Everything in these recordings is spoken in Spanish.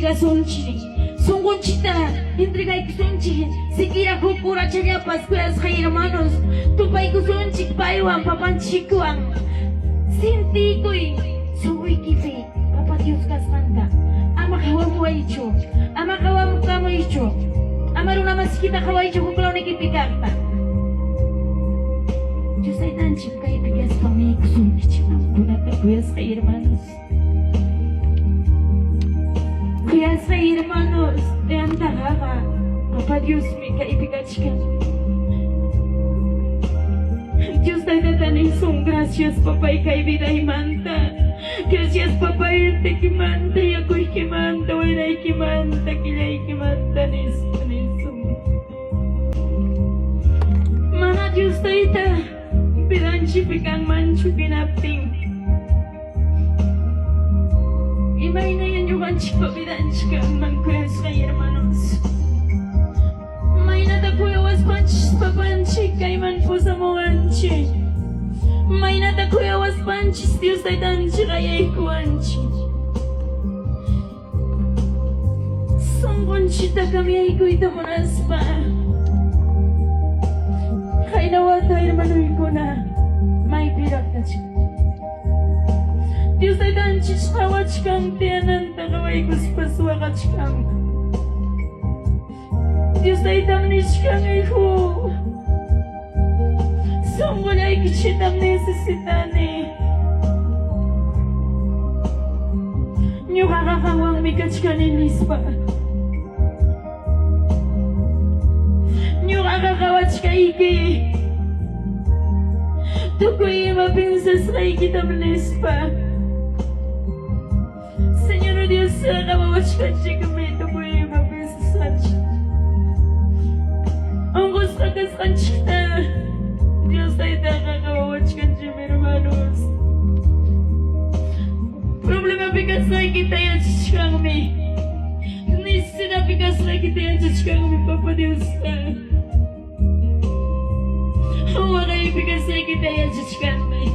entrega sonchiri. Songonchita, entrega sonchiri. Siquiera jukura chaya pascuas hermanos. Tu pai sonchik paiwan papan chikuan. Sinti kui, soy kife, Papa Dios kasanta. Ama kawamu aicho, ama kawamu kamu icho. Ama runa maskita kawaicho kuklau nikipikarta. Yo soy tan chica y piques para mí que son chica. Cuídense, hermanos. Cuídense, hermanos. De andagaga. Papá Dios me cae pica chica. Dios te da tan son gracias papá y cae vida y manta. Gracias papá y te que manta y a coi que manta o era y que manta que le que manta niso. Mana Dios te da. Bilanci pegang mancu pinapting. Imay na yan yung anchiko bilanci kang mangkulas kay hermanos. May natakuyawas panchis papanchi kay man po sa muanchi. May natakuyawas panchis Diyos ay danchi kay ay kuanchi. Sangkonchita kami ay kuita munas pa. Kay nawata hermanoy ko na may pirak na siya. Diyos ay danchis hawach kang tiyanan takaway kuspaswa kach kang. Diyos ay damnish kang iho. Sungguh ay kichitang nesesitani. Nyo kakakawang mikach kaninis pa. Kakakawats kaigi tukoy mapinsas kay kita pa. Señor Dios nakawats ka siya kami tukoy mapinsas kach ang gusto kas kach na Dios ay nakakawats ka siya hermanos. Problema bigas kay kita yan siya kami nisina bigas kay kita yan siya kami Papa Dios wala ibigay sa kita yan sa kami.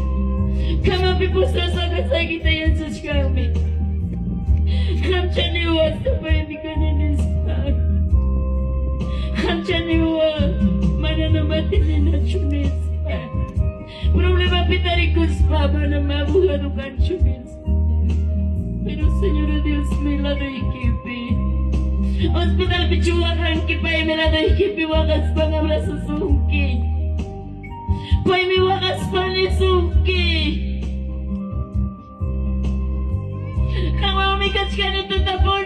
Kama pipusa sa kita yan sa kami. Kamcha niwa sa paimikan ninispa. Kamcha niwa mananamatin ni nachunispa. Problema pitarikus pa ba na mabuhanukan chunispa. Pero Señor Dios may lado ikipi. Hospital pichuwakan kipay may lado ikipi wakas pa nga wala susungki. Pai mi wakas panisuki. Kama umikat ka nito tapon